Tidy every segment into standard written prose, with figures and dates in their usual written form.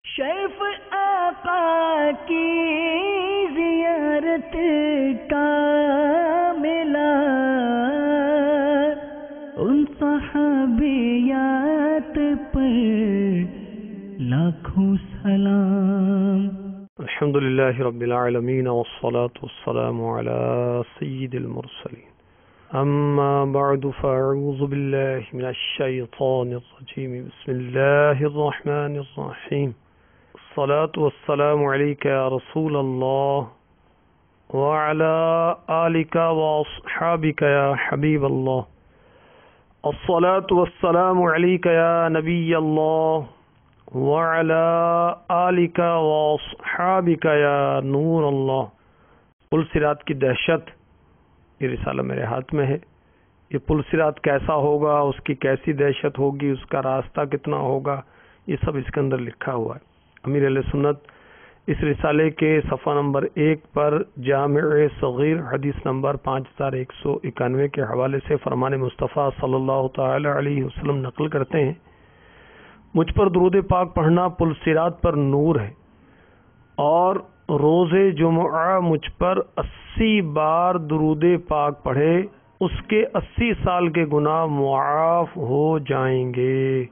شرف آقا کی زیارت کا ملا، ان صحابیات پر لاکھوں سلام۔ الحمدللہ رب العالمین والصلاة والسلام علی سید المرسلین، اما بعد فاعوذ باللہ من الشیطان الرجیم، بسم اللہ الرحمن الرحیم، الصلاة والسلام علیک یا رسول اللہ وعلی آلک واصحابک یا حبیب اللہ، الصلاة والسلام علیک یا نبی اللہ وعلی آلک واصحابک یا نور اللہ۔ پل صراط کی دہشت، یہ رسالہ میرے ہاتھ میں ہے۔ یہ پل صراط کیسا ہوگا، اس کی کیسی دہشت ہوگی، اس کا راستہ کتنا ہوگا، یہ سب اس کے اندر لکھا ہوا ہے۔ امیر اہل سنت اس رسالے کے صفحہ نمبر 1 پر جامع صغیر حدیث نمبر 5191 کے حوالے سے فرمان مصطفیٰ صلی اللہ تعالی علیہ وسلم نقل کرتے ہیں، مجھ پر درود پاک پڑھنا پل صراط پر نور ہے، اور روز جمعہ مجھ پر 80 بار درود پاک پڑھے، اس کے 80 سال کے گناہ معاف ہو جائیں گے۔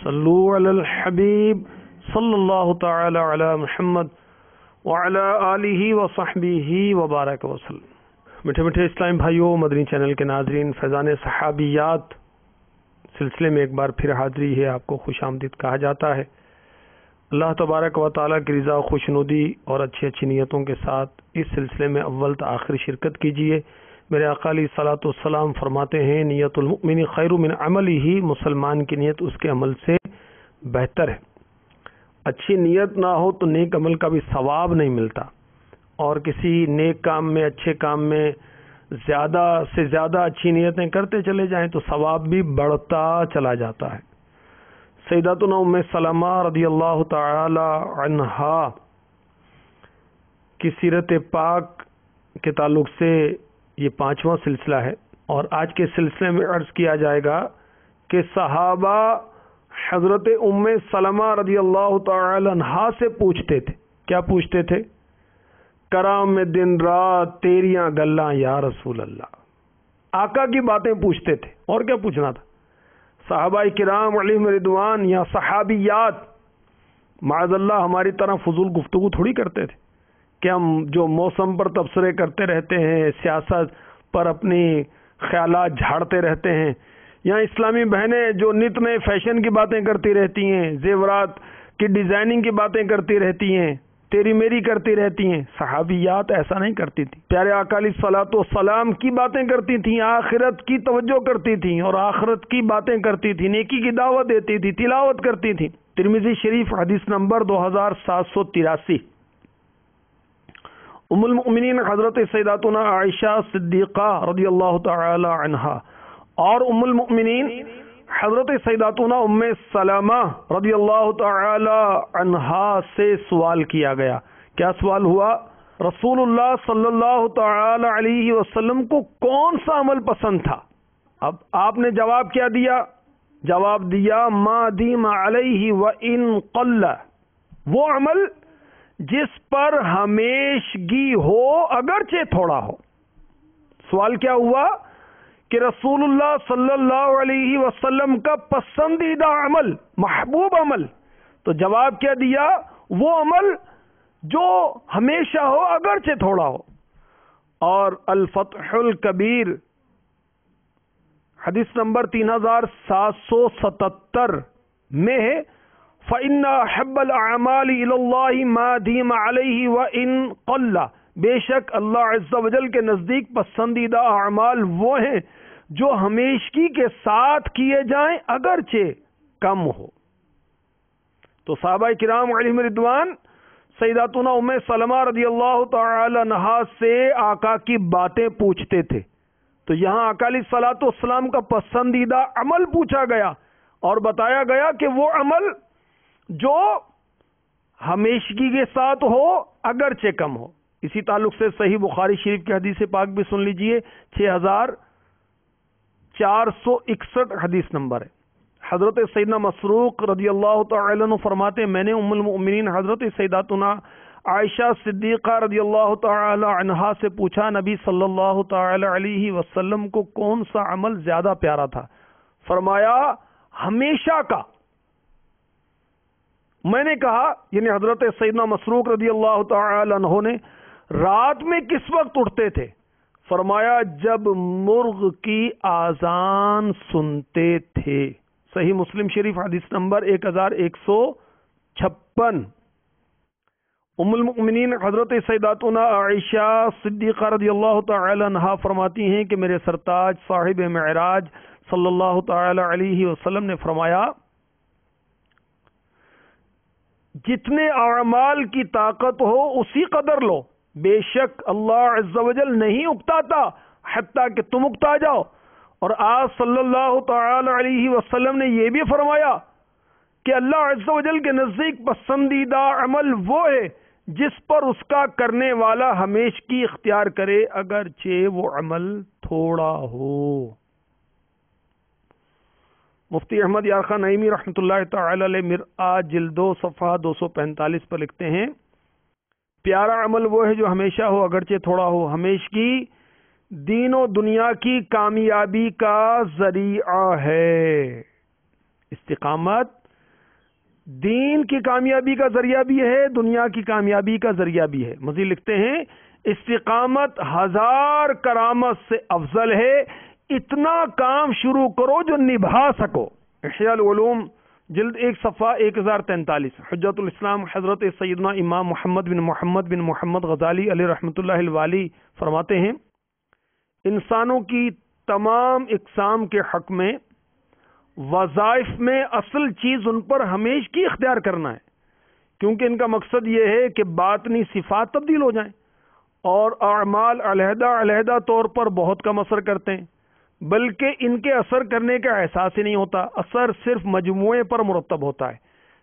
صلو علی الحبیب صلی اللہ تعالی علی محمد وعلی آلہ وصحبہ وبارک وسلم۔ میٹھے میٹھے اسلام بھائیوں، مدنی چینل کے ناظرین، فیضان صحابیات سلسلے میں ایک بار پھر حاضری ہے، آپ کو خوش آمدید کہا جاتا ہے۔ اللہ تبارک و تعالیٰ کی رضا و خوشنودی اور اچھی اچھی نیتوں کے ساتھ اس سلسلے میں اول تا آخر شرکت کیجیے۔ میرے آقا علیہ الصلوۃ والسلام فرماتے ہیں، نیت المؤمن خیر من عملہ، مسلمان کی نیت اس کے عمل سے بہتر ہے۔ اچھی نیت نہ ہو تو نیک عمل کا بھی ثواب نہیں ملتا، اور کسی نیک کام میں، اچھے کام میں زیادہ سے زیادہ اچھی نیتیں کرتے چلے جائیں تو ثواب بھی بڑھتا چلا جاتا ہے۔ سیداتنا ام سلمہ رضی اللہ تعالی عنہا کی سیرت پاک کے تعلق سے یہ 5واں سلسلہ ہے، اور آج کے سلسلے میں عرض کیا جائے گا کہ صحابہ حضرت ام سلمہ رضی اللہ تعالی عنہا سے پوچھتے تھے۔ کیا پوچھتے تھے؟ کرام میں دن رات تیریاں گلاں یا رسول اللہ، آقا کی باتیں پوچھتے تھے۔ اور کیا پوچھنا تھا؟ صحابہ کرام علیہم رضوان یا صحابیات معاذ اللہ ہماری طرح فضول گفتگو تھوڑی کرتے تھے کہ ہم جو موسم پر تبصرے کرتے رہتے ہیں، سیاست پر اپنی خیالات جھاڑتے رہتے ہیں، یا اسلامی بہنیں جو نت نئے فیشن کی باتیں کرتی رہتی ہیں، زیورات کی ڈیزائننگ کی باتیں کرتی رہتی ہیں، تیری میری کرتی رہتی ہیں۔ صحابیات ایسا نہیں کرتی تھی، پیارے آقا علیہ الصلوۃ والسلام کی باتیں کرتی تھیں، آخرت کی توجہ کرتی تھیں اور آخرت کی باتیں کرتی تھیں، نیکی کی دعوت دیتی تھی، تلاوت کرتی تھیں۔ ترمذی شریف حدیث نمبر 2783۔ ام المؤمنین حضرت سیداتنا عائشہ صدیقہ رضی اللہ تعالی عنہا اور ام المؤمنین حضرت سیداتنا ام سلمہ رضی اللہ تعالی عنہا سے سوال کیا گیا۔ کیا سوال ہوا؟ رسول اللہ صلی اللہ تعالی علیہ وسلم کو کون سا عمل پسند تھا؟ اب آپ نے جواب کیا دیا؟ جواب دیا ما دیم علیہ وان قل، وہ عمل جس پر ہمیشگی ہو اگرچہ تھوڑا ہو۔ سوال کیا ہوا کہ رسول اللہ صلی اللہ علیہ وسلم کا پسندیدہ عمل، محبوب عمل، تو جواب کیا دیا؟ وہ عمل جو ہمیشہ ہو اگرچہ تھوڑا ہو۔ اور الفتح الکبیر حدیث نمبر 3777 میں ہے فَإِنَّ أَحَبَّ الْأَعْمَالِ إِلَى اللَّهِ مَا دِيمَ عَلَيْهِ وَإِن قَلَّ، بے شک اللہ عز و جل کے نزدیک پسندیدہ اعمال وہ ہیں جو ہمیشگی کے ساتھ کیے جائیں اگرچہ کم ہو۔ تو صحابہ کرام علیہم رضوان سیداتنا ام سلمہ رضی اللہ تعالی عنہا سے آقا کی باتیں پوچھتے تھے، تو یہاں آقا علیہ الصلوۃ والسلام کا پسندیدہ عمل پوچھا گیا اور بتایا گیا کہ وہ عمل جو ہمیشگی کے ساتھ ہو اگرچہ کم ہو۔ اسی تعلق سے صحیح بخاری شریف کی حدیث پاک بھی سن لیجئے، 6461 حدیث نمبر ہے۔ حضرت سیدنا مسروق رضی اللہ تعالی عنہ فرماتے ہیں میں نے ام المؤمنین حضرت سیداتنا عائشہ صدیقہ رضی اللہ تعالی عنہا سے پوچھا نبی صلی اللہ تعالی علیہ وسلم کو کون سا عمل زیادہ پیارا تھا؟ فرمایا ہمیشہ کا۔ میں نے کہا یعنی حضرت سیدنا مسروق رضی اللہ تعالی عنہ نے رات میں کس وقت اٹھتے تھے؟ فرمایا جب مرغ کی آذان سنتے تھے۔ صحیح مسلم شریف حدیث نمبر 1156۔ ام المؤمنین حضرت سیداتنا عائشہ صدیقہ رضی اللہ تعالی عنہا فرماتی ہیں کہ میرے سرتاج صاحب معراج صلی اللہ تعالی علیہ وسلم نے فرمایا جتنے اعمال کی طاقت ہو اسی قدر لو، بے شک اللہ عز و جل نہیں اکتاتا حتیٰ کہ تم اکتا جاؤ۔ اور آج صلی اللہ تعالی علیہ وسلم نے یہ بھی فرمایا کہ اللہ عز و جل کے نزدیک پسندیدہ عمل وہ ہے جس پر اس کا کرنے والا ہمیشگی اختیار کرے اگرچہ وہ عمل تھوڑا ہو۔ مفتی احمد یار خان نعیمی رحمۃ اللہ تعالی علیہ مرآت جلد 2 صفحہ 245 پر لکھتے ہیں پیارا عمل وہ ہے جو ہمیشہ ہو اگرچہ تھوڑا ہو، ہمیشگی دین و دنیا کی کامیابی کا ذریعہ ہے۔ استقامت دین کی کامیابی کا ذریعہ بھی ہے، دنیا کی کامیابی کا ذریعہ بھی ہے۔ مزید لکھتے ہیں استقامت 1000 کرامت سے افضل ہے، اتنا کام شروع کرو جو نبھا سکو۔ احیاء العلوم جلد 1 صفحہ 1043۔ حجت الاسلام حضرت سیدنا امام محمد بن محمد غزالی علیہ رحمۃ اللہ الوالی فرماتے ہیں انسانوں کی تمام اقسام کے حق میں وظائف میں اصل چیز ان پر ہمیشگی اختیار کرنا ہے، کیونکہ ان کا مقصد یہ ہے کہ باطنی صفات تبدیل ہو جائیں اور اعمال علیحدہ علیحدہ طور پر بہت کم اثر کرتے ہیں، بلکہ ان کے اثر کرنے کا احساس ہی نہیں ہوتا، اثر صرف مجموعے پر مرتب ہوتا ہے،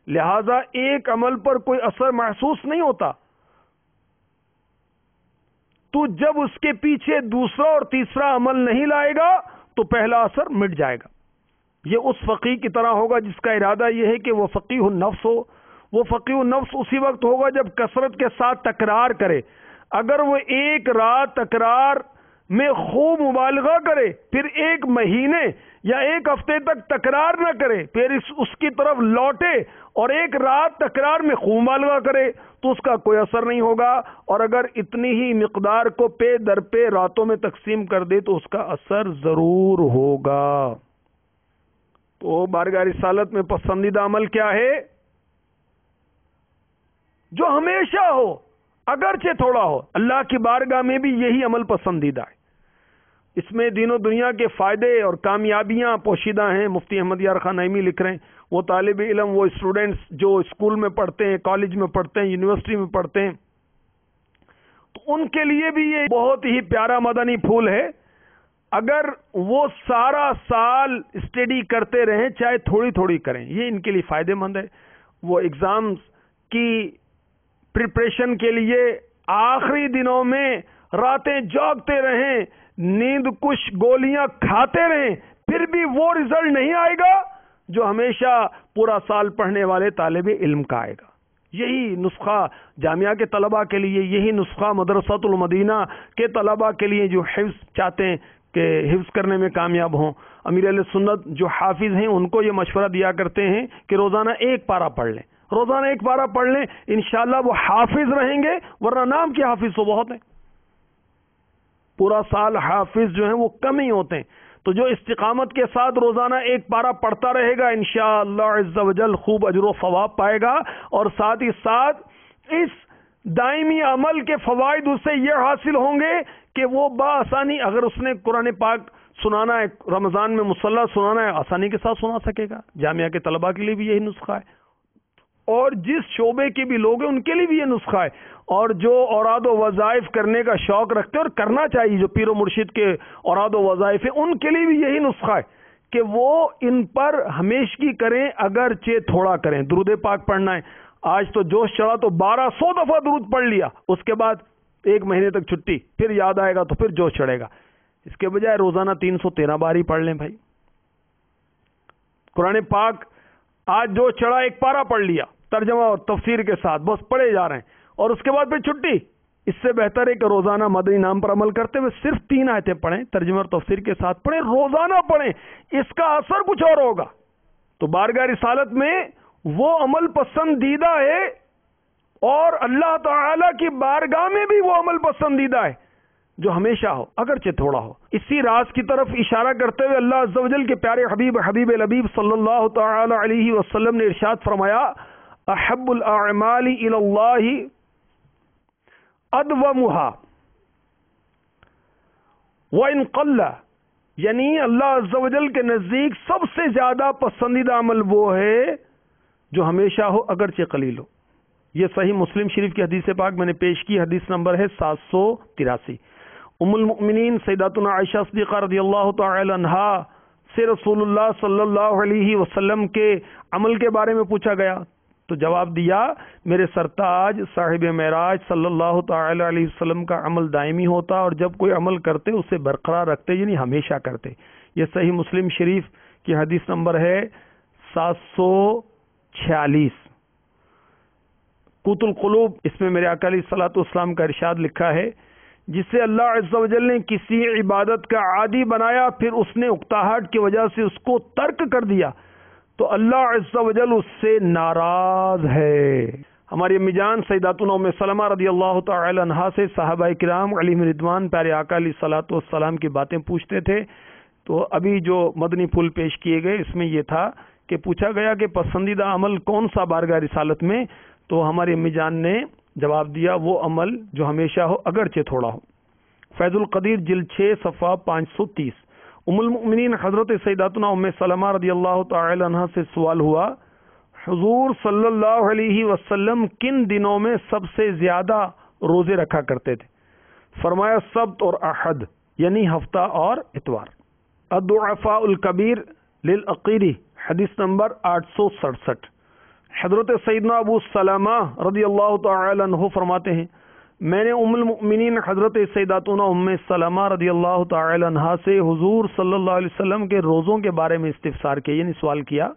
لہذا ایک عمل پر کوئی اثر محسوس نہیں ہوتا، تو جب اس کے پیچھے دوسرا اور تیسرا عمل نہیں لائے گا تو پہلا اثر مٹ جائے گا۔ یہ اس فقیہ کی طرح ہوگا جس کا ارادہ یہ ہے کہ وہ فقیہ النفس ہو۔ وہ فقیہ النفس اسی وقت ہوگا جب کثرت کے ساتھ تکرار کرے۔ اگر وہ ایک رات تکرار میں خوب مبالغہ کرے، پھر ایک مہینے یا ایک ہفتے تک تکرار نہ کرے، پھر اس کی طرف لوٹے اور ایک رات تکرار میں خوب مبالغہ کرے تو اس کا کوئی اثر نہیں ہوگا، اور اگر اتنی ہی مقدار کو پے در پے راتوں میں تقسیم کر دے تو اس کا اثر ضرور ہوگا۔ تو بارگاہ رسالت میں پسندیدہ عمل کیا ہے؟ جو ہمیشہ ہو اگرچہ تھوڑا ہو۔ اللہ کی بارگاہ میں بھی یہی عمل پسندیدہ ہے، اس میں دین و دنیا کے فائدے اور کامیابیاں پوشیدہ ہیں۔ مفتی احمد یار خان نعیمی لکھ رہے ہیں وہ طالب علم، وہ اسٹوڈنٹس جو اسکول میں پڑھتے ہیں، کالج میں پڑھتے ہیں، یونیورسٹی میں پڑھتے ہیں، تو ان کے لیے بھی یہ بہت ہی پیارا مدنی پھول ہے۔ اگر وہ سارا سال اسٹڈی کرتے رہیں، چاہے تھوڑی تھوڑی کریں، یہ ان کے لیے فائدہ مند ہے۔ وہ ایگزامز کی پریپریشن کے لیے آخری دنوں میں راتیں جاگتے رہیں، نیند کش گولیاں کھاتے رہیں، پھر بھی وہ رزلٹ نہیں آئے گا جو ہمیشہ پورا سال پڑھنے والے طالب علم کا آئے گا۔ یہی نسخہ جامعہ کے طلباء کے لیے، یہی نسخہ مدرسۃ المدینہ کے طلباء کے لیے جو حفظ چاہتے ہیں کہ حفظ کرنے میں کامیاب ہوں۔ امیر اہل سنت جو حافظ ہیں ان کو یہ مشورہ دیا کرتے ہیں کہ روزانہ 1 پارہ پڑھ لیں، روزانہ 1 پارہ پڑھ لیں، انشاءاللہ وہ حافظ رہیں گے، ورنہ نام کے حافظ تو بہت ہیں، پورا سال حافظ جو ہیں وہ کم ہی ہوتے ہیں۔ تو جو استقامت کے ساتھ روزانہ 1 پارہ پڑھتا رہے گا انشاءاللہ عز و جل خوب اجر و ثواب پائے گا، اور ساتھ ہی ساتھ اس دائمی عمل کے فوائد اسے یہ حاصل ہوں گے کہ وہ بآسانی، اگر اس نے قرآن پاک سنانا ہے، رمضان میں مصلی سنانا ہے، آسانی کے ساتھ سنا سکے گا۔ جامعہ کے طلباء کے لیے بھی یہی نسخہ ہے، اور جس شعبے کے بھی لوگ ہیں ان کے لیے بھی یہ نسخہ ہے، اور جو اوراد و وظائف کرنے کا شوق رکھتے ہیں اور کرنا چاہیے، جو پیر و مرشد کے اوراد و وظائف ہیں ان کے لیے بھی یہی نسخہ ہے کہ وہ ان پر ہمیشگی کریں اگرچہ تھوڑا کریں۔ درود پاک پڑھنا ہے، آج تو جوش چڑھا تو 1200 دفعہ درود پڑھ لیا، اس کے بعد 1 مہینے تک چھٹی، پھر یاد آئے گا تو پھر جوش چڑھے گا، اس کے بجائے روزانہ 313 بار ہی پڑھ لیں بھائی۔ قرآن پاک آج جو چڑھا ایک پارہ پڑھ لیا ترجمہ اور تفسیر کے ساتھ، بس پڑھے جا رہے ہیں، اور اس کے بعد پھر چھٹی۔ اس سے بہتر ہے کہ روزانہ مدنی نام پر عمل کرتے ہوئے صرف 3 آیتیں پڑھیں، ترجمہ اور تفسیر کے ساتھ پڑھیں، روزانہ پڑھیں، اس کا اثر کچھ اور ہوگا۔ تو بارگاہ رسالت میں وہ عمل پسندیدہ ہے، اور اللہ تعالی کی بارگاہ میں بھی وہ عمل پسندیدہ ہے جو ہمیشہ ہو، اگرچہ تھوڑا ہو۔ اسی راز کی طرف اشارہ کرتے ہوئے اللہ عز و جل کے پیارے حبیب لبیب صلی اللہ تعالی علیہ وسلم نے ارشاد فرمایا، احب الاعمال الی اللہ ادومها وان قل، یعنی اللہ عز و جل کے نزدیک سب سے زیادہ پسندیدہ عمل وہ ہے جو ہمیشہ ہو اگرچہ قلیل ہو۔ یہ صحیح مسلم شریف کی حدیث پاک میں نے پیش کی، حدیث نمبر ہے 783۔ ام المؤمنین سیداتنا عائشہ صدیقہ رضی اللہ تعالی عنہا سے رسول اللہ صلی اللہ علیہ وسلم کے عمل کے بارے میں پوچھا گیا تو جواب دیا، میرے سرتاج صاحب معراج صلی اللہ تعالی علیہ وسلم کا عمل دائمی ہوتا، اور جب کوئی عمل کرتے اسے برقرار رکھتے، یعنی ہمیشہ کرتے۔ یہ صحیح مسلم شریف کی حدیث نمبر ہے 746۔ قوت القلوب، اس میں میرے آقا علیہ الصلوۃ والسلام کا ارشاد لکھا ہے، جسے اللہ عز و جل نے کسی عبادت کا عادی بنایا، پھر اس نے اکتاہٹ کی وجہ سے اس کو ترک کر دیا تو اللہ عز و جل اس سے ناراض ہے۔ ہماری امی جان سیداتنا ام سلمہ رضی اللہ تعالی عنہا سے صحابہ کرام علیہم رضوان پیارے آقا علیہ الصلوۃ والسلام کی باتیں پوچھتے تھے۔ تو ابھی جو مدنی پھول پیش کیے گئے اس میں یہ تھا کہ پوچھا گیا کہ پسندیدہ عمل کون سا بارگاہ رسالت میں، تو ہماری امی جان نے جواب دیا وہ عمل جو ہمیشہ ہو اگرچہ تھوڑا ہو۔ فیض القدیر جلد 6 صفحہ 530۔ ام المؤمنین حضرت سیداتنا ام سلمہ رضی اللہ تعالی عنہ سے سوال ہوا، حضور صلی اللہ علیہ وسلم کن دنوں میں سب سے زیادہ روزے رکھا کرتے تھے؟ فرمایا سبت اور احد، یعنی ہفتہ اور اتوار۔ الضعفاء الکبیر للعقیری، حدیث نمبر 867۔ حضرت سیدنا ابو سلمہ رضی اللہ تعالی عنہ فرماتے ہیں، میں نے ام المؤمنین حضرت سیداتنا ام سلمہ رضی اللہ تعالی عنہا سے حضور صلی اللہ علیہ وسلم کے روزوں کے بارے میں استفسار کیا، یعنی سوال کیا۔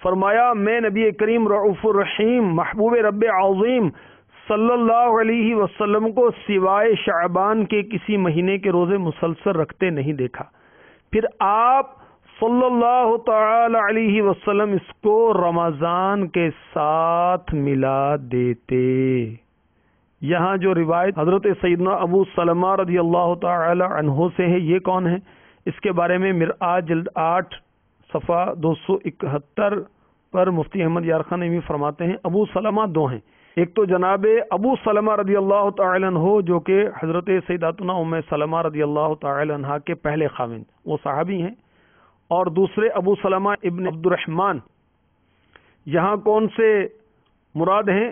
فرمایا میں نبی کریم رؤوف الرحیم محبوب رب عظیم صلی اللہ علیہ وسلم کو سوائے شعبان کے کسی مہینے کے روزے مسلسل رکھتے نہیں دیکھا، پھر آپ صلی اللہ تعالی علیہ وسلم اس کو رمضان کے ساتھ ملا دیتے۔ یہاں جو روایت حضرت سیدنا ابو سلمہ رضی اللہ تعالی عنہ سے ہے، یہ کون ہے؟ اس کے بارے میں مرآت جلد 8 صفحہ 271 پر مفتی احمد یار خان نعیمی فرماتے ہیں، ابو سلمہ 2 ہیں، ایک تو جناب ابو سلمہ رضی اللہ تعالی عنہ جو کہ حضرت سیداتنا ام سلمہ رضی اللہ تعالی عنہ کے پہلے خاوند، وہ صحابی ہیں، اور دوسرے ابو سلمہ ابن عبد الرحمن۔ یہاں کون سے مراد ہیں؟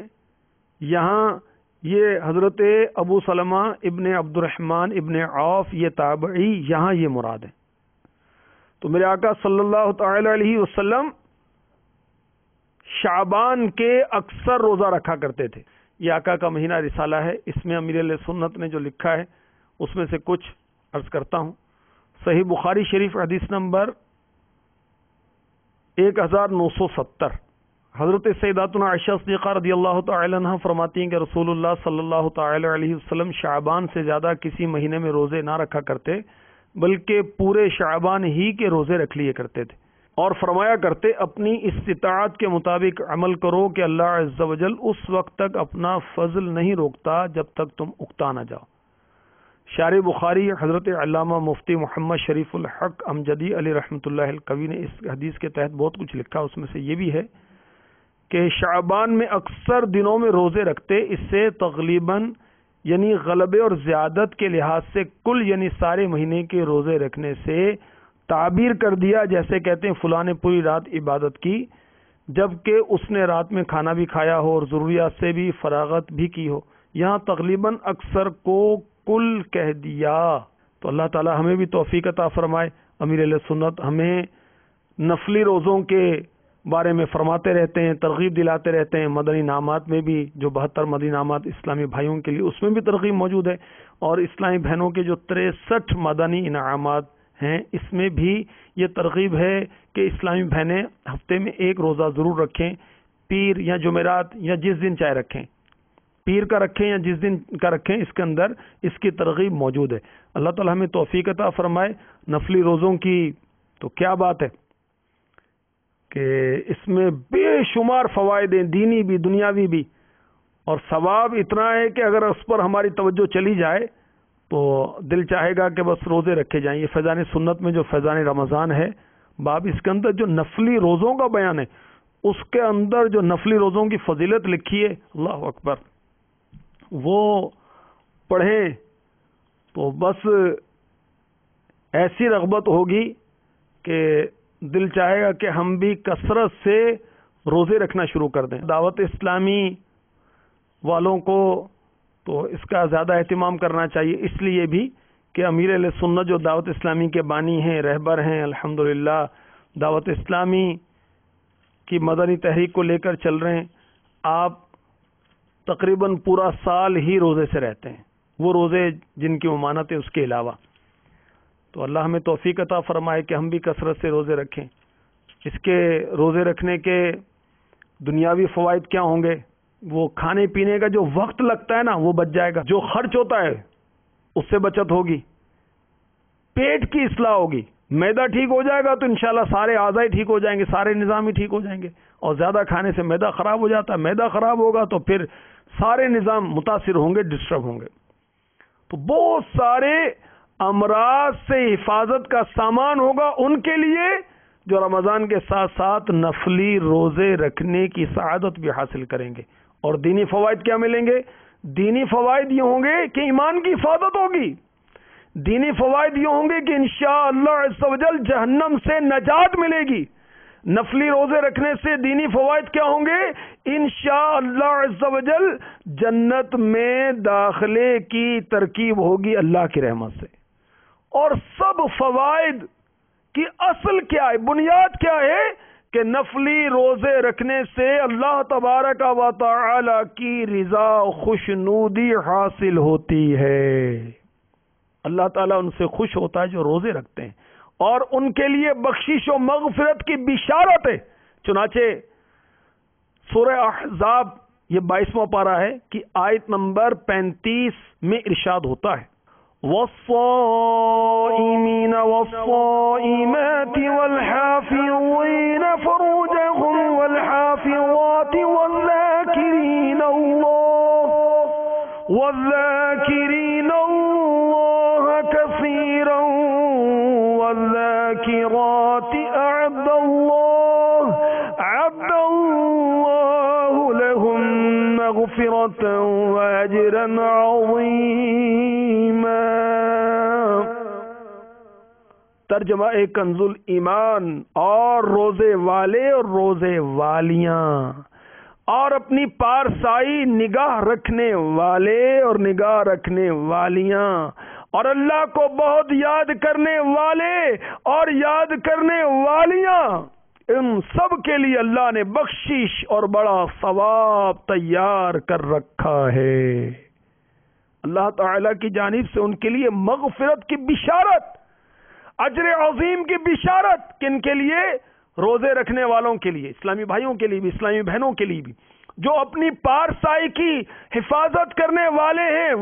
یہاں یہ حضرت ابو سلمہ ابن عبد الرحمن ابن عوف، یہ تابعی، یہاں یہ مراد ہے۔ تو میرے آقا صلی اللہ تعالی علیہ وسلم شعبان کے اکثر روزہ رکھا کرتے تھے۔ یہ آقا کا مہینہ رسالہ ہے، اس میں امیر علیہ سنت نے جو لکھا ہے اس میں سے کچھ عرض کرتا ہوں۔ صحیح بخاری شریف حدیث نمبر 1970، حضرت سیداتنا عائشہ صدیقہ رضی اللہ تعالی عنہ فرماتی ہیں کہ رسول اللہ صلی اللہ تعالی علیہ وسلم شعبان سے زیادہ کسی مہینے میں روزے نہ رکھا کرتے، بلکہ پورے شعبان ہی کے روزے رکھ لیے کرتے تھے، اور فرمایا کرتے اپنی استطاعت کے مطابق عمل کرو کہ اللہ عز و جل اس وقت تک اپنا فضل نہیں روکتا جب تک تم اکتا نہ جاؤ۔ شارح بخاری حضرت علامہ مفتی محمد شریف الحق امجدی علی رحمۃ اللہ القوی نے اس حدیث کے تحت بہت کچھ لکھا، اس میں سے یہ بھی ہے کہ شعبان میں اکثر دنوں میں روزے رکھتے، اس سے تغلیباً یعنی غلبے اور زیادت کے لحاظ سے کل یعنی سارے مہینے کے روزے رکھنے سے تعبیر کر دیا، جیسے کہتے ہیں فلاں نے پوری رات عبادت کی جبکہ اس نے رات میں کھانا بھی کھایا ہو اور ضروریات سے بھی فراغت بھی کی ہو۔ یہاں تقریباً اکثر کو کل کہہ دیا۔ تو اللہ تعالی ہمیں بھی توفیق عطا فرمائے۔ امیر علیہ سنت ہمیں نفلی روزوں کے بارے میں فرماتے رہتے ہیں، ترغیب دلاتے رہتے ہیں۔ مدنی انعامات میں بھی جو 72 مدنی انعامات اسلامی بھائیوں کے لیے، اس میں بھی ترغیب موجود ہے، اور اسلامی بہنوں کے جو 63 مدنی انعامات ہیں اس میں بھی یہ ترغیب ہے کہ اسلامی بہنیں ہفتے میں ایک روزہ ضرور رکھیں، پیر یا جمعرات یا جس دن چاہے رکھیں، پیر کا رکھیں یا جس دن کا رکھیں، اس کے اندر اس کی ترغیب موجود ہے۔ اللہ تعالیٰ ہمیں توفیق عطا فرمائے۔ نفلی روزوں کی تو کیا بات ہے کہ اس میں بے شمار فوائد ہیں، دینی بھی دنیاوی بھی، اور ثواب اتنا ہے کہ اگر اس پر ہماری توجہ چلی جائے تو دل چاہے گا کہ بس روزے رکھے جائیں۔ یہ فیضان سنت میں جو فیضان رمضان ہے باب، اس کے اندر جو نفلی روزوں کا بیان ہے، اس کے اندر جو نفلی روزوں کی فضیلت لکھی ہے، اللہ اکبر، وہ پڑھیں تو بس ایسی رغبت ہوگی کہ دل چاہے گا کہ ہم بھی کثرت سے روزے رکھنا شروع کر دیں۔ دعوت اسلامی والوں کو تو اس کا زیادہ اہتمام کرنا چاہیے، اس لیے بھی کہ امیر اہل سنت جو دعوت اسلامی کے بانی ہیں، رہبر ہیں، الحمدللہ دعوت اسلامی کی مدنی تحریک کو لے کر چل رہے ہیں۔ آپ تقریباً پورا سال ہی روزے سے رہتے ہیں، وہ روزے جن کی ممانت ہے اس کے علاوہ۔ تو اللہ ہمیں توفیق عطا فرمائے کہ ہم بھی کثرت سے روزے رکھیں۔ اس کے روزے رکھنے کے دنیاوی فوائد کیا ہوں گے؟ وہ کھانے پینے کا جو وقت لگتا ہے نا وہ بچ جائے گا، جو خرچ ہوتا ہے اس سے بچت ہوگی، پیٹ کی اصلاح ہوگی، معدہ ٹھیک ہو جائے گا تو انشاءاللہ سارے اعضاء ٹھیک ہو جائیں گے، سارے نظام ہی ٹھیک ہو جائیں گے۔ اور زیادہ کھانے سے معدہ خراب ہو جاتا ہے، معدہ خراب ہوگا تو پھر سارے نظام متاثر ہوں گے، ڈسٹرب ہوں گے۔ تو بہت سارے امراض سے حفاظت کا سامان ہوگا ان کے لیے جو رمضان کے ساتھ ساتھ نفلی روزے رکھنے کی سعادت بھی حاصل کریں گے۔ اور دینی فوائد کیا ملیں گے؟ دینی فوائد یہ ہوں گے کہ ایمان کی حفاظت ہوگی، دینی فوائد یہ ہوں گے کہ انشاءاللہ عز و جل جہنم سے نجات ملے گی۔ نفلی روزے رکھنے سے دینی فوائد کیا ہوں گے؟ انشاءاللہ عز و جل جنت میں داخلے کی ترکیب ہوگی اللہ کی رحمت سے۔ اور سب فوائد کی اصل کیا ہے، بنیاد کیا ہے؟ کہ نفلی روزے رکھنے سے اللہ تبارک و تعالی کی رضا و خوشنودی حاصل ہوتی ہے۔ اللہ تعالیٰ ان سے خوش ہوتا ہے جو روزے رکھتے ہیں، اور ان کے لیے بخشش و مغفرت کی بشارت ہے۔ چنانچہ سورہ احزاب یہ 22واں پارہ ہے کہ آیت نمبر 35 میں ارشاد ہوتا ہے، والصائمین والصائمات والحافظین فروجهم والحافظات والذاکرین اللہ کثیرا والذاکرات اعد اللہ لهم مغفرة واجرا عظیما۔ ترجمہ کنز الایمان، اور روزے والے اور روزے والیاں، اور اپنی پارسائی نگاہ رکھنے والے اور نگاہ رکھنے والیاں، اور اللہ کو بہت یاد کرنے والے اور یاد کرنے والیاں، ان سب کے لیے اللہ نے بخشش اور بڑا ثواب تیار کر رکھا ہے۔ اللہ تعالی کی جانب سے ان کے لیے مغفرت کی بشارت، اجر عظیم کی بشارت، کن کے لیے؟ روزے رکھنے والوں کے لیے، اسلامی بھائیوں کے لیے بھی، اسلامی بہنوں کے لیے بھی، جو اپنی پارسائی کی حفاظت کرنے والے ہیں،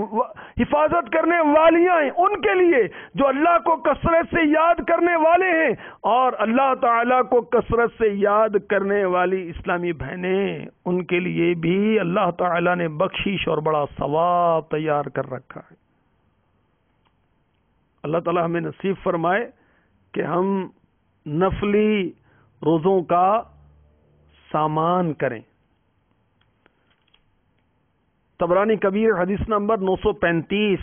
حفاظت کرنے والیاں ہیں، ان کے لیے جو اللہ کو کثرت سے یاد کرنے والے ہیں، اور اللہ تعالیٰ کو کثرت سے یاد کرنے والی اسلامی بہنیں، ان کے لیے بھی اللہ تعالیٰ نے بخشش اور بڑا ثواب تیار کر رکھا ہے۔ اللہ تعالیٰ ہمیں نصیب فرمائے کہ ہم نفلی روزوں کا سامان کریں۔ طبرانی کبیر حدیث نمبر 935،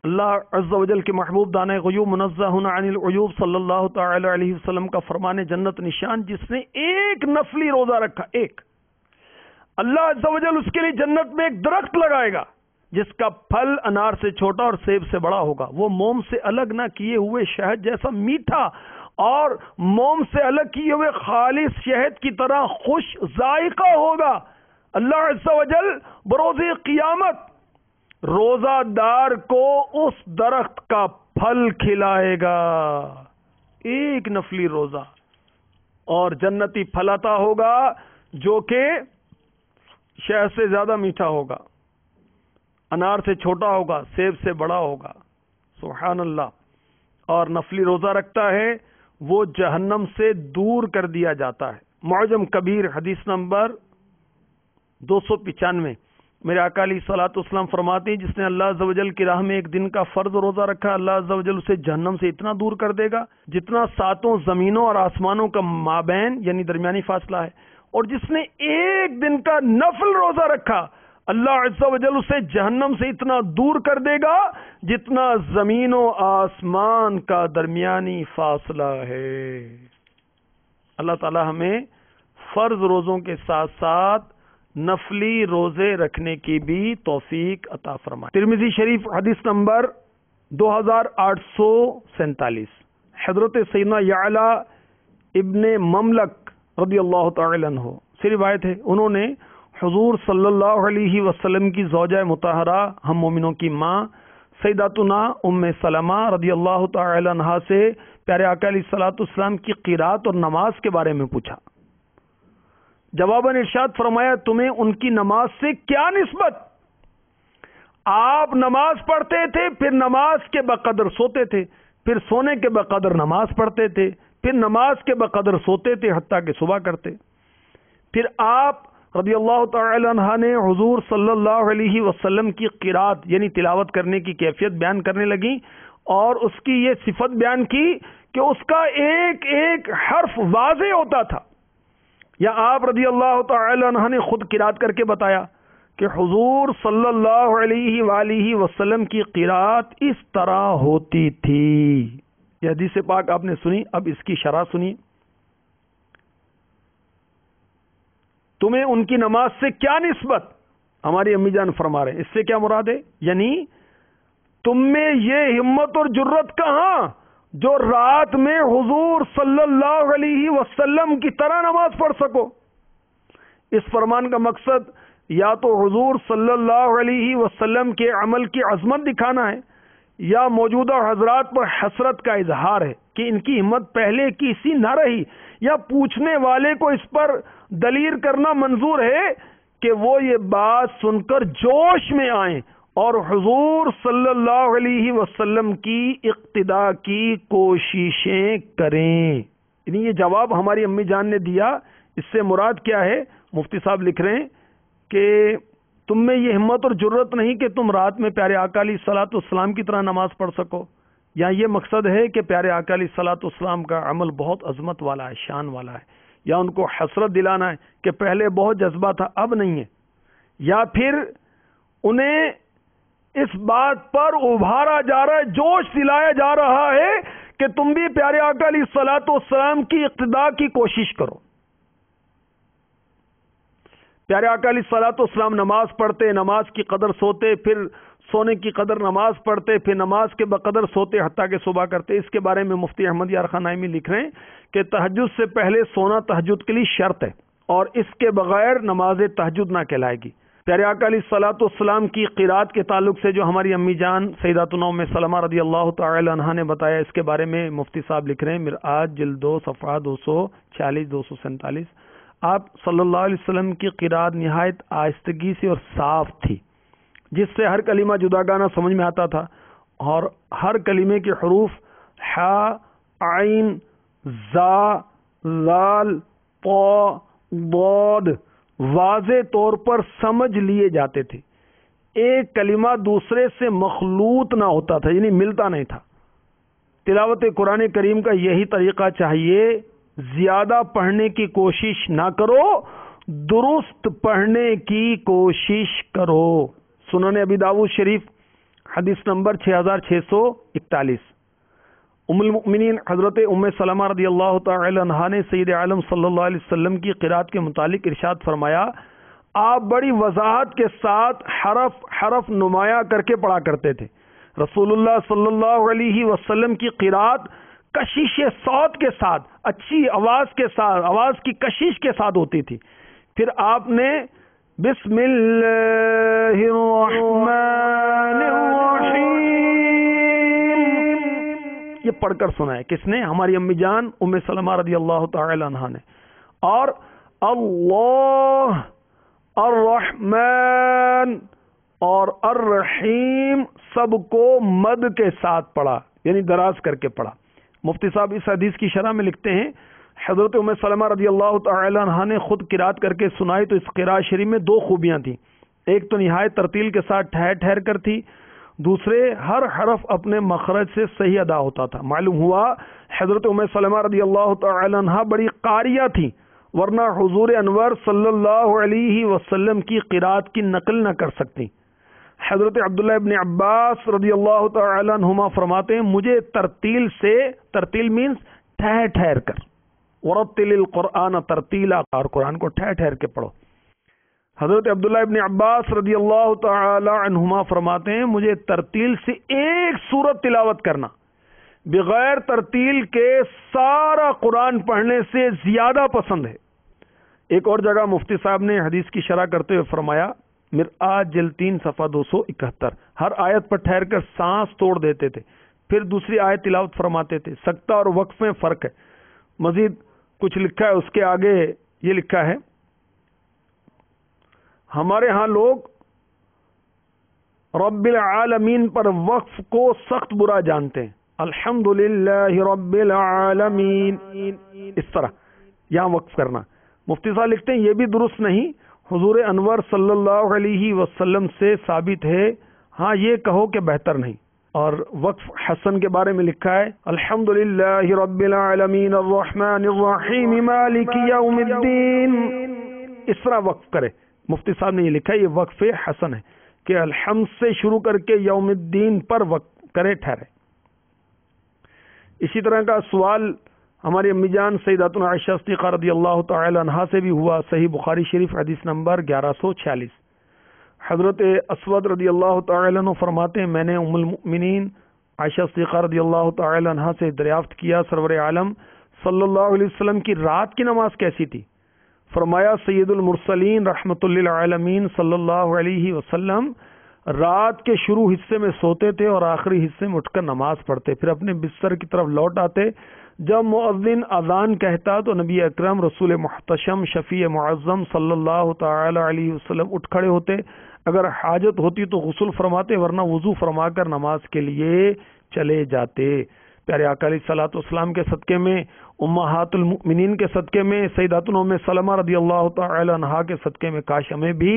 اللہ عز و جل کے محبوب دانۂ غیوب منزہ عن العیوب صلی اللہ تعالی علیہ وسلم کا فرمان جنت نشان، جس نے ایک نفلی روزہ رکھا، ایک، اللہ عز و جل اس کے لیے جنت میں ایک درخت لگائے گا جس کا پھل انار سے چھوٹا اور سیب سے بڑا ہوگا، وہ موم سے الگ نہ کیے ہوئے شہد جیسا میٹھا اور موم سے الگ کیے ہوئے خالص شہد کی طرح خوش ذائقہ ہوگا۔ اللہ عز و جل بروز قیامت روزہ دار کو اس درخت کا پھل کھلائے گا، ایک نفلی روزہ، اور جنتی پھل عطا ہوگا جو کہ شہد سے زیادہ میٹھا ہوگا، انار سے چھوٹا ہوگا، سیب سے بڑا ہوگا، سبحان اللہ۔ اور نفلی روزہ رکھتا ہے وہ جہنم سے دور کر دیا جاتا ہے۔ معجم کبیر حدیث نمبر 295، میرے آقا علیہ الصلوۃ والسلام فرماتے ہیں جس نے اللہ عز و جل کی راہ میں ایک دن کا فرض روزہ رکھا، اللہ عز و جل اسے جہنم سے اتنا دور کر دے گا جتنا 7 زمینوں اور آسمانوں کا مابین یعنی درمیانی فاصلہ ہے۔ اور جس نے ایک دن کا نفل روزہ رکھا، اللہ عز و جل اسے جہنم سے اتنا دور کر دے گا جتنا زمین و آسمان کا درمیانی فاصلہ ہے۔ اللہ تعالی ہمیں فرض روزوں کے ساتھ ساتھ نفلی روزے رکھنے کی بھی توفیق عطا فرمائے۔ ترمذی شریف حدیث نمبر 2847، حضرت سیدنا یعلا ابن مملک رضی اللہ تعالی عنہ سے روایت ہے، انہوں نے حضور صلی اللہ علیہ وسلم کی زوجہ مطہرہ ہم مومنوں کی ماں سیداتنا ام سلمہ رضی اللہ تعالی عنہا سے پیارے آقا علیہ الصلوۃ والسلام کی قرات اور نماز کے بارے میں پوچھا۔ جواباً ارشاد فرمایا، تمہیں ان کی نماز سے کیا نسبت؟ آپ نماز پڑھتے تھے، پھر نماز کے بقدر سوتے تھے، پھر سونے کے بقدر نماز پڑھتے تھے، پھر نماز کے بقدر سوتے تھے حتیٰ کہ صبح کرتے۔ پھر آپ رضی اللہ تعالی عنہ نے حضور صلی اللہ علیہ وسلم کی قرات یعنی تلاوت کرنے کی کیفیت بیان کرنے لگیں اور اس کی یہ صفت بیان کی کہ اس کا ایک ایک حرف واضح ہوتا تھا۔ یا آپ رضی اللہ تعالی عنہ نے خود قرات کر کے بتایا کہ حضور صلی اللہ علیہ وآلہ وسلم کی قرات اس طرح ہوتی تھی۔ یہ حدیث پاک آپ نے سنی، اب اس کی شرح سنی۔ تمہیں ان کی نماز سے کیا نسبت؟ ہماری امی جان فرما رہے ہیں، اس سے کیا مراد ہے؟ یعنی تم میں یہ ہمت اور جرت کہاں جو رات میں حضور صلی اللہ علیہ وسلم کی طرح نماز پڑھ سکو۔ اس فرمان کا مقصد یا تو حضور صلی اللہ علیہ وسلم کے عمل کی عظمت دکھانا ہے یا موجودہ حضرات پر حسرت کا اظہار ہے کہ ان کی ہمت پہلے کی سی نہ رہی، یا پوچھنے والے کو اس پر دلیر کرنا منظور ہے کہ وہ یہ بات سن کر جوش میں آئیں اور حضور صلی اللہ علیہ وسلم کی اقتداء کی کوششیں کریں۔ یعنی یہ جواب ہماری امی جان نے دیا، اس سے مراد کیا ہے؟ مفتی صاحب لکھ رہے ہیں کہ تم میں یہ ہمت اور جرت نہیں کہ تم رات میں پیارے آقا علیہ الصلوۃ والسلام کی طرح نماز پڑھ سکو، یا یہ مقصد ہے کہ پیارے آقا علیہ الصلوۃ والسلام کا عمل بہت عظمت والا ہے، شان والا ہے، یا ان کو حسرت دلانا ہے کہ پہلے بہت جذبہ تھا اب نہیں ہے، یا پھر انہیں اس بات پر ابھارا جا رہا ہے، جوش دلایا جا رہا ہے کہ تم بھی پیارے آقا علیہ الصلوۃ والسلام کی اقتداء کی کوشش کرو۔ پیارے آقا علیہ الصلوۃ والسلام نماز پڑھتے، نماز کی قدر سوتے، پھر سونے کی قدر نماز پڑھتے، پھر نماز کے بقدر سوتے حتیٰ کہ صبح کرتے۔ اس کے بارے میں مفتی احمد یار خان نعیمی لکھ رہے ہیں کہ تہجد سے پہلے سونا تہجد کے لیے شرط ہے اور اس کے بغیر نماز تہجد نہ کہلائے گی۔ پیارے آقا علیہ الصلوۃ والسلام کی قرات کے تعلق سے جو ہماری امی جان سیداتنا ام سلمہ رضی اللہ تعالی عنہا نے بتایا، اس کے بارے میں مفتی صاحب لکھ رہے ہیں مرآت جلد 2 صفحہ 246 247، آپ صلی اللہ علیہ وسلم کی قرات نہایت آہستگی سے اور صاف تھی، جس سے ہر کلمہ جداگانہ سمجھ میں آتا تھا اور ہر کلمے کے حروف ح، عین، زا، ذال، طا، ضاد واضح طور پر سمجھ لیے جاتے تھے۔ ایک کلمہ دوسرے سے مخلوط نہ ہوتا تھا، یعنی ملتا نہیں تھا۔ تلاوت قرآن کریم کا یہی طریقہ چاہیے، زیادہ پڑھنے کی کوشش نہ کرو، درست پڑھنے کی کوشش کرو۔ سنن ابی داؤد شریف حدیث نمبر 6641، ام المؤمنین حضرت ام سلمہ رضی اللہ تعالی عنہا نے سید عالم صلی اللہ علیہ وسلم کی قرات کے متعلق ارشاد فرمایا، آپ بڑی وضاحت کے ساتھ حرف حرف نمایاں کر کے پڑھا کرتے تھے۔ رسول اللہ صلی اللہ علیہ وسلم کی قرات کشش صوت کے ساتھ، اچھی آواز کے ساتھ، آواز کی کشش کے ساتھ ہوتی تھی۔ پھر آپ نے بسم اللہ الرحمن الرحیم یہ پڑھ کر سنائے. کس نے؟ ہماری امی جان ام سلمہ رضی اللہ تعالی عنہا نے. اور اللہ الرحمن اور الرحیم سب کو مد کے ساتھ پڑھا، یعنی دراز کر کے پڑھا. مفتی صاحب اس حدیث کی شرح میں لکھتے ہیں حضرت ام سلمہ رضی اللہ تعالی عنہا نے خود قرات کر کے سنائی تو اس قرات شریف میں دو خوبیاں تھیں. ایک تو نہایت ترتیل کے ساتھ ٹھہر ٹھہر کر تھی، دوسرے ہر حرف اپنے مخرج سے صحیح ادا ہوتا تھا. معلوم ہوا حضرت ام سلمہ رضی اللہ تعالی عنہا بڑی قاریہ تھی، ورنہ حضور انور صلی اللہ علیہ وسلم کی قرات کی نقل نہ کر سکتی. حضرت عبداللہ ابن عباس رضی اللہ تعالی عنہما فرماتے ہیں مجھے ترتیل سے، ترتیل مینز ٹھہر ٹھہر کر، ورتل القرآن ترتیلا، اور قرآن کو ٹھہر ٹھہر کے پڑھو. حضرت عبداللہ ابن عباس رضی اللہ تعالی عنہما فرماتے ہیں مجھے ترتیل سے ایک سورت تلاوت کرنا بغیر ترتیل کے سارا قرآن پڑھنے سے زیادہ پسند ہے. ایک اور جگہ مفتی صاحب نے حدیث کی شرح کرتے ہوئے فرمایا مرآت جلد 3 صفحہ 271، ہر آیت پر ٹھہر کر سانس توڑ دیتے تھے، پھر دوسری آیت تلاوت فرماتے تھے. سکتہ اور وقف میں فرق ہے. مزید کچھ لکھا ہے، اس کے آگے یہ لکھا ہے ہمارے ہاں لوگ رب العالمین پر وقف کو سخت برا جانتے ہیں. الحمدللہ رب العالمین، اس طرح یہاں وقف کرنا. مفتی صاحب لکھتے ہیں یہ بھی درست نہیں، حضور انور صلی اللہ علیہ وسلم سے ثابت ہے، ہاں یہ کہو کہ بہتر نہیں. اور وقف حسن کے بارے میں لکھا ہے الحمدللہ رب العالمین الرحمن الرحیم مالک یوم الدین، اس طرح وقف کرے. مفتی صاحب نے یہ لکھا ہے یہ وقف حسن ہے کہ الحمد سے شروع کر کے یوم الدین پر وقف کرے ٹھہرے. اسی طرح کا سوال ہماری امی جان سیداتنا عائشہ صدیقہ رضی اللہ تعالی عنہا سے بھی ہوا. صحیح بخاری شریف حدیث نمبر 1146. حضرت اسود رضی اللہ تعالی عنہ فرماتے ہیں میں نے ام المؤمنین عائشہ صدیقہ رضی اللہ تعالی عنہا سے دریافت کیا سرور عالم صلی اللہ علیہ وسلم کی رات کی نماز کیسی تھی؟ فرمایا سید المرسلین رحمت للعالمین صلی اللہ علیہ وسلم رات کے شروع حصے میں سوتے تھے اور آخری حصے میں اٹھ کر نماز پڑھتے، پھر اپنے بستر کی طرف لوٹ آتے. جب مؤذن اذان کہتا تو نبی اکرم رسول محتشم شفیع معظم صلی اللہ تعالی علیہ وسلم اٹھ کھڑے ہوتے. اگر حاجت ہوتی تو غسل فرماتے، ورنہ وضو فرما کر نماز کے لیے چلے جاتے. پیارے آقا علیہ الصلوۃ والسلام کے صدقے میں، امہات المؤمنین کے صدقے میں، سیداتنا ام سلمہ رضی اللہ تعالی عنہا کے صدقے میں کاش ہمیں بھی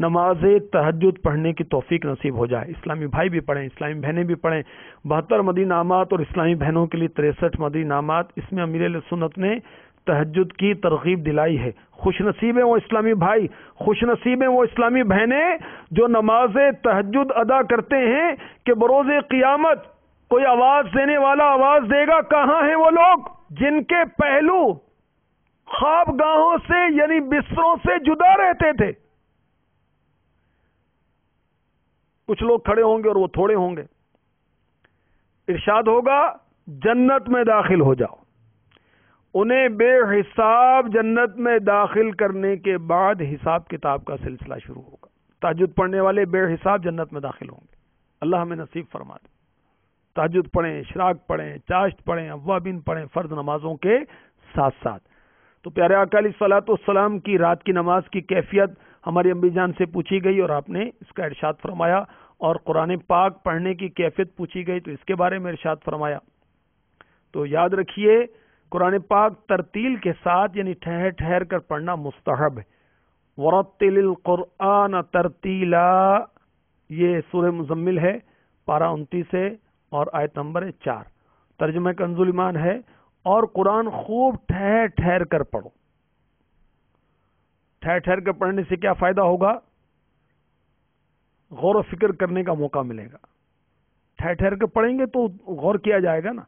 نماز تہجد پڑھنے کی توفیق نصیب ہو جائے. اسلامی بھائی بھی پڑھیں، اسلامی بہنیں بھی پڑھیں. 72 مدنی انعامات اور اسلامی بہنوں کے لیے 63 مدنی انعامات، اس میں امیر اہل سنت نے تہجد کی ترغیب دلائی ہے. خوش نصیب ہیں وہ اسلامی بھائی، خوش نصیب ہیں وہ اسلامی بہنیں جو نماز تہجد ادا کرتے ہیں کہ بروز قیامت کوئی آواز دینے والا آواز دے گا. کہاں ہیں وہ لوگ جن کے پہلو خواب گاہوں سے یعنی بستروں سے جدا رہتے تھے؟ کچھ لوگ کھڑے ہوں گے اور وہ تھوڑے ہوں گے. ارشاد ہوگا جنت میں داخل ہو جاؤ. انہیں بے حساب جنت میں داخل کرنے کے بعد حساب کتاب کا سلسلہ شروع ہوگا. تہجد پڑھنے والے بے حساب جنت میں داخل ہوں گے. اللہ ہمیں نصیب فرما دے. تہجد پڑھیں، اشراق پڑھیں، چاشت پڑھیں، اوابین پڑھیں، فرض نمازوں کے ساتھ ساتھ. تو پیارے آقا علیہ الصلوۃ والسلام کی رات کی نماز کی کیفیت ہماری امی جان سے پوچھی گئی اور آپ نے اس کا ارشاد فرمایا. اور قرآن پاک پڑھنے کی کیفیت پوچھی گئی تو اس کے بارے میں ارشاد فرمایا. تو یاد رکھیے قرآن پاک ترتیل کے ساتھ یعنی ٹھہر ٹھہر کر پڑھنا مستحب ہے. ورتل القرآن ترتیلا، یہ سورہ مزمل ہے، پارہ 29 ہے اور آیت نمبر 4. ترجمہ کنز الایمان ہے. اور قرآن خوب ٹھہر ٹھہر کر پڑھو. ٹھہر ٹھہر کر پڑھنے سے کیا فائدہ ہوگا؟ غور و فکر کرنے کا موقع ملے گا. ٹھہر ٹھہر کر پڑھیں گے تو غور کیا جائے گا نا.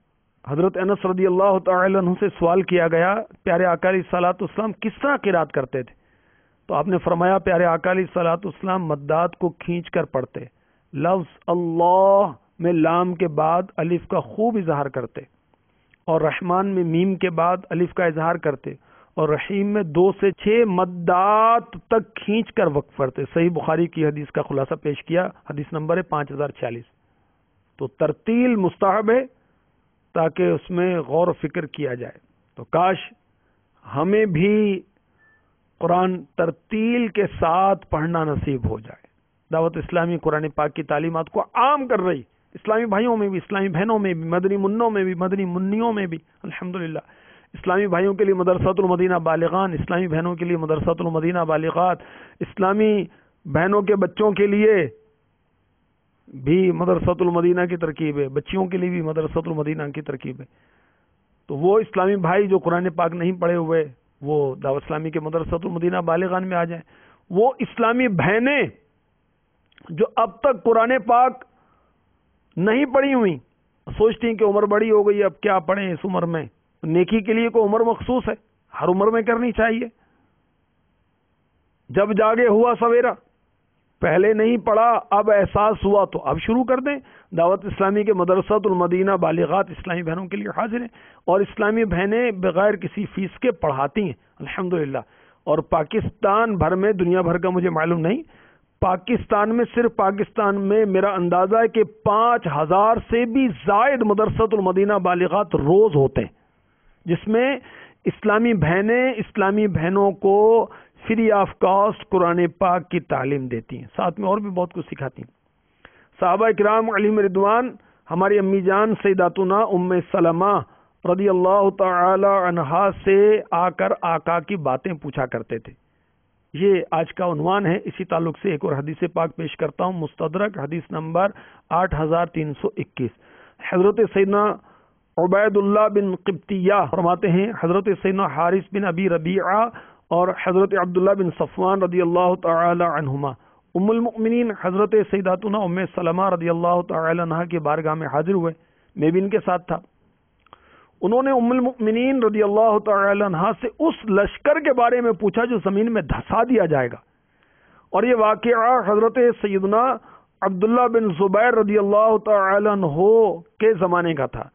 حضرت انس رضی اللہ تعالی عنہ سے سوال کیا گیا پیارے آقا علیہ الصلوۃ والسلام کس طرح قرات کرتے تھے؟ تو آپ نے فرمایا پیارے آقا علیہ الصلوۃ والسلام مدات کو کھینچ کر پڑھتے، لفظ اللہ میں لام کے بعد الف کا خوب اظہار کرتے، اور رحمان میں میم کے بعد الف کا اظہار کرتے، اور رحیم میں 2 سے 6 مدات تک کھینچ کر وقف کرتے. صحیح بخاری کی حدیث کا خلاصہ پیش کیا، حدیث نمبر ہے 5046. تو ترتیل مستحب ہے، تاکہ اس میں غور و فکر کیا جائے۔ تو کاش ہمیں بھی قرآن ترتیل کے ساتھ پڑھنا نصیب ہو جائے۔ دعوت اسلامی قرآن پاک کی تعلیمات کو عام کر رہی، اسلامی بھائیوں میں بھی، اسلامی بہنوں میں بھی، مدنی منوں میں بھی، مدنی منیوں میں بھی، الحمدللہ۔ اسلامی بھائیوں کے لیے مدرسۃ المدینہ بالغان، اسلامی بہنوں کے لیے مدرسۃ المدینہ بالغات، اسلامی بہنوں کے بچوں کے لیے بھی مدرسۃ المدینہ کی ترکیب ہے، بچیوں کے لیے بھی مدرسۃ المدینہ کی ترکیب ہے۔ تو وہ اسلامی بھائی جو قرآن پاک نہیں پڑھے ہوئے وہ دعوت اسلامی کے مدرسۃ المدینہ بالغان میں آ جائیں۔ وہ اسلامی بہنیں جو اب تک قرآن پاک نہیں پڑھی ہوئی، سوچتی ہیں کہ عمر بڑی ہو گئی اب کیا پڑھیں اس عمر میں، نیکی کے لیے کوئی عمر مخصوص ہے؟ ہر عمر میں کرنی چاہیے۔ جب جاگے ہوا سویرا، پہلے نہیں پڑھا اب احساس ہوا تو اب شروع کر دیں۔ دعوت اسلامی کے مدرسۃ المدینہ بالغات اسلامی بہنوں کے لیے حاضر ہیں، اور اسلامی بہنیں بغیر کسی فیس کے پڑھاتی ہیں الحمدللہ۔ اور پاکستان بھر میں، دنیا بھر کا مجھے معلوم نہیں، پاکستان میں، صرف پاکستان میں میرا اندازہ ہے کہ 5000 سے بھی زائد مدرسۃ المدینہ بالغات روز ہوتے ہیں، جس میں اسلامی بہنیں اسلامی بہنوں کو فری آف کاسٹ قرآن پاک کی تعلیم دیتی ہیں، ساتھ میں اور بھی بہت کچھ سکھاتی ہیں۔ صحابہ کرام علیہم رضوان، ہماری امی جان سیداتنا ام سلمہ رضی اللہ تعالی عنہا سے آ کر آقا کی باتیں پوچھا کرتے تھے۔ یہ آج کا عنوان ہے۔ اسی تعلق سے ایک اور حدیث پاک پیش کرتا ہوں، مستدرک حدیث نمبر 8321۔ حضرت سیدنا عبید اللہ بن قبطیہ فرماتے ہیں، حضرت سیدنا حارث بن ابی ربیعہ اور حضرت عبداللہ بن صفوان رضی اللہ تعالی عنہما ام المؤمنین حضرت سیداتنا ام سلمہ رضی اللہ تعالی عنہا کی بارگاہ میں حاضر ہوئے، میں بھی ان کے ساتھ تھا۔ انہوں نے ام المؤمنین رضی اللہ تعالی عنہا سے اس لشکر کے بارے میں پوچھا جو زمین میں دھسا دیا جائے گا، اور یہ واقعہ حضرت سیدنا عبداللہ بن زبیر رضی اللہ تعالی عنہ کے زمانے کا تھا۔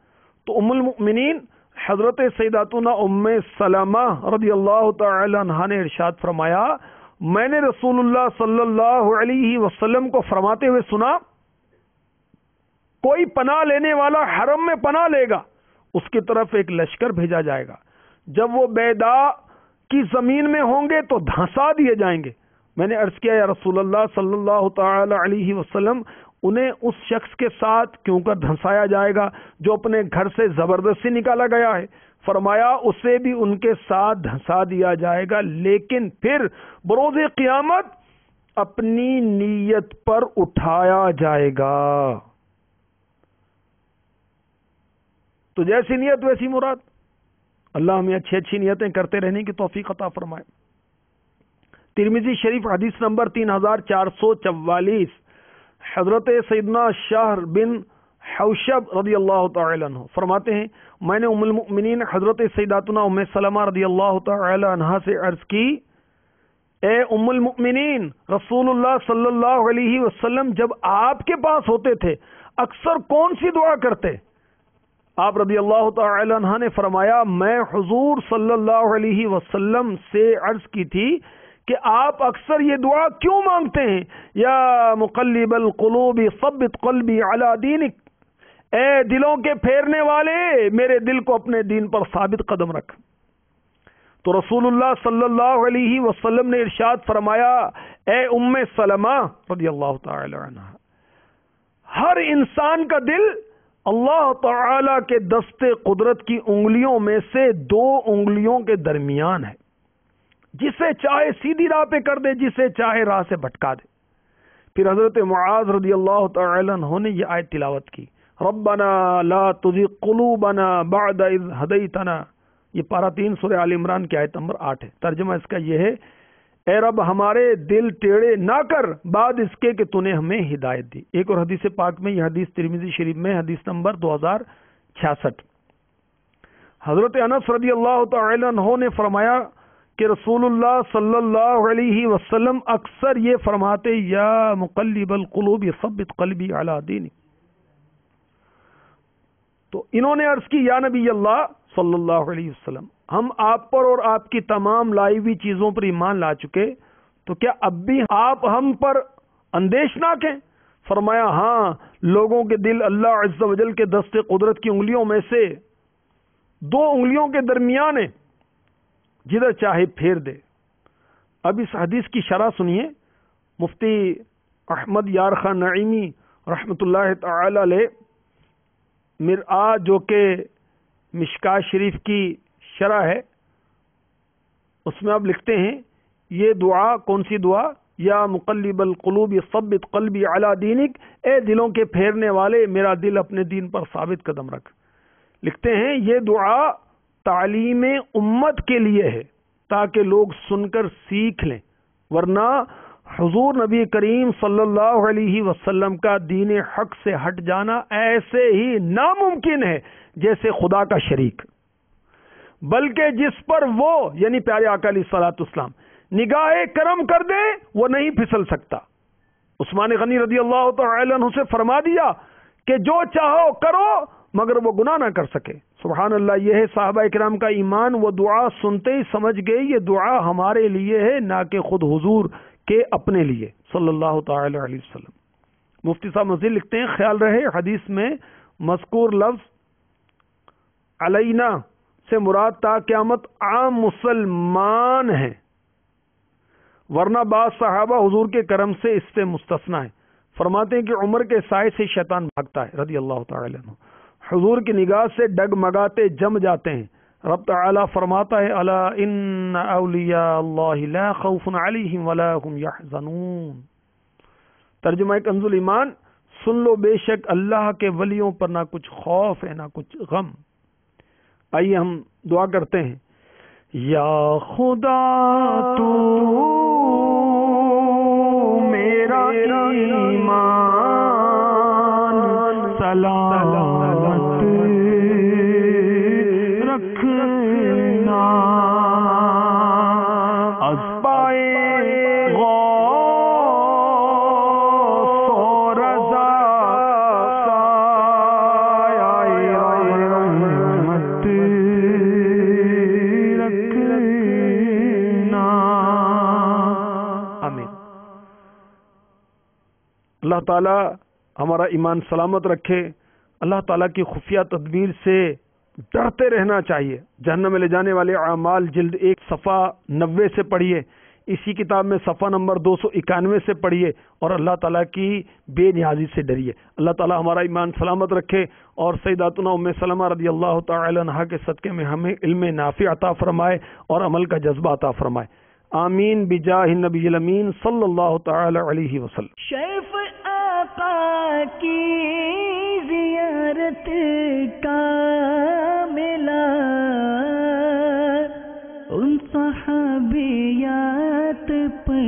تو ام المؤمنین حضرت سیداتنا ام سلمہ رضی اللہ تعالی عنہا نے ارشاد فرمایا، میں نے رسول اللہ صلی اللہ علیہ وسلم کو فرماتے ہوئے سنا، کوئی پناہ لینے والا حرم میں پناہ لے گا، اس کی طرف ایک لشکر بھیجا جائے گا، جب وہ بیدا کی زمین میں ہوں گے تو دھنسا دیے جائیں گے۔ میں نے عرض کیا، یا رسول اللہ صلی اللہ تعالی علیہ وسلم، انہیں اس شخص کے ساتھ کیوں کر دھنسایا جائے گا جو اپنے گھر سے زبردستی نکالا گیا ہے؟ فرمایا، اسے بھی ان کے ساتھ دھنسا دیا جائے گا، لیکن پھر بروز قیامت اپنی نیت پر اٹھایا جائے گا۔ تو جیسی نیت ویسی مراد۔ اللہ ہمیں اچھی اچھی نیتیں کرتے رہنے کی توفیق عطا فرمائے۔ ترمذی شریف حدیث نمبر 3444، حضرت سیدنا شہر بن حوشب رضی اللہ تعالی عنہ فرماتے ہیں، میں نے ام المؤمنین حضرت سیداتنا ام سلمہ رضی اللہ تعالی عنہا سے عرض کی، اے ام المؤمنین، رسول اللہ صلی اللہ علیہ وسلم جب آپ کے پاس ہوتے تھے اکثر کون سی دعا کرتے؟ آپ رضی اللہ تعالی عنہ نے فرمایا، میں حضور صلی اللہ علیہ وسلم سے عرض کی تھی کہ آپ اکثر یہ دعا کیوں مانگتے ہیں، یا مقلب القلوب ثبت قلبی علی دینک، اے دلوں کے پھیرنے والے میرے دل کو اپنے دین پر ثابت قدم رکھ۔ تو رسول اللہ صلی اللہ علیہ وسلم نے ارشاد فرمایا، اے ام سلمہ رضی اللہ تعالی عنہ، ہر انسان کا دل اللہ تعالی کے دست قدرت کی انگلیوں میں سے 2 انگلیوں کے درمیان ہے، جسے چاہے سیدھی راہ پہ کر دے، جسے چاہے راہ سے بھٹکا دے۔ پھر حضرت معاذ رضی اللہ تعالی عنہ نے یہ آیت تلاوت کی، ربنا لا تزغ قلوبنا بعد اذ ہدیتنا، یہ پارہ 3 سورہ آل عمران کی آیت نمبر 8 ہے۔ ترجمہ اس کا یہ ہے، اے رب ہمارے دل ٹیڑے نہ کر بعد اس کے کہ تو نے ہمیں ہدایت دی۔ ایک اور حدیث پاک میں، یہ حدیث ترمذی شریف میں حدیث نمبر 2066، حضرت انس رضی اللہ تعالی عنہ نے فرمایا کہ رسول اللہ صلی اللہ علیہ وسلم اکثر یہ فرماتے، یا مقلب القلوب ثبت قلبی علی دینک۔ تو انہوں نے عرض کی، یا نبی اللہ صلی اللہ علیہ وسلم، ہم آپ پر اور آپ کی تمام لائی ہوئی چیزوں پر ایمان لا چکے، تو کیا اب بھی آپ ہم پر اندیش ناک ہیں؟ فرمایا ہاں، لوگوں کے دل اللہ عز و جل کے دست قدرت کی انگلیوں میں سے 2 انگلیوں کے درمیان ہے، جدھر چاہے پھیر دے۔ اب اس حدیث کی شرح سنیے۔ مفتی احمد یار خان نعیمی رحمۃ اللہ تعالی علیہ مرآ، جو کہ مشکات شریف کی شرح ہے، اس میں آپ لکھتے ہیں یہ دعا کون سی دعا؟ یا مقلب القلوب ثبت قلبی علی دینک، اے دلوں کے پھیرنے والے میرا دل اپنے دین پر ثابت قدم رکھ۔ لکھتے ہیں یہ دعا تعلیم امت کے لیے ہے تاکہ لوگ سن کر سیکھ لیں، ورنہ حضور نبی کریم صلی اللہ علیہ وسلم کا دین حق سے ہٹ جانا ایسے ہی ناممکن ہے جیسے خدا کا شریک، بلکہ جس پر وہ یعنی پیارے آقا علیہ الصلوۃ والسلام نگاہ کرم کر دے وہ نہیں پھسل سکتا۔ عثمان غنی رضی اللہ تعالی عنہ سے فرما دیا کہ جو چاہو کرو مگر وہ گناہ نہ کر سکے۔ سبحان اللہ، یہ ہے صحابہ کرام کا ایمان۔ وہ دعا سنتے ہی سمجھ گئی یہ دعا ہمارے لیے ہے، نہ کہ خود حضور کے اپنے لیے صلی اللہ تعالی علیہ وسلم۔ مفتی صاحب مزید لکھتے ہیں خیال رہے حدیث میں مذکور لفظ علینا سے مراد تا قیامت عام مسلمان ہیں، ورنہ بعض صحابہ حضور کے کرم سے اس سے مستثنا ہیں۔ فرماتے ہیں کہ عمر کے سائے سے شیطان بھاگتا ہے رضی اللہ تعالی عنہ، حضور کی نگاہ سے ڈگمگاتے جم جاتے ہیں۔ رب تعالی فرماتا ہے الا ان اولیاء اللہ لا خوف علیہم ولا هم یحزنون۔ ترجمہ کنز ایمان، سن لو بے شک اللہ کے ولیوں پر نہ کچھ خوف ہے نہ کچھ غم۔ آئیے ہم دعا کرتے ہیں۔ یا خدا تو میرا ایمان سلامت رکھنا، از پائے غوث و رضا سایہ رحمت رکھنا، آمین۔ اللہ تعالی ہمارا ایمان سلامت رکھے۔ اللہ تعالیٰ کی خفیہ تدبیر سے ڈرتے رہنا چاہیے۔ جہنم میں لے جانے والے اعمال جلد 1 صفحہ 90 سے پڑھیے، اسی کتاب میں صفحہ نمبر 291 سے پڑھیے، اور اللہ تعالیٰ کی بے نیازی سے ڈریے۔ اللہ تعالیٰ ہمارا ایمان سلامت رکھے اور سیداتنا ام سلمہ رضی اللہ تعالی عنہا کے صدقے میں ہمیں علم نافع عطا فرمائے اور عمل کا جذبہ عطا فرمائے، آمین بجاہ النبی الامین صلی اللہ تعالی علیہ وسلم۔ شیف آقا کی زیارت کا ملا، ان صحابیات پر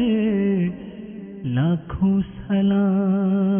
لاکھوں سلام۔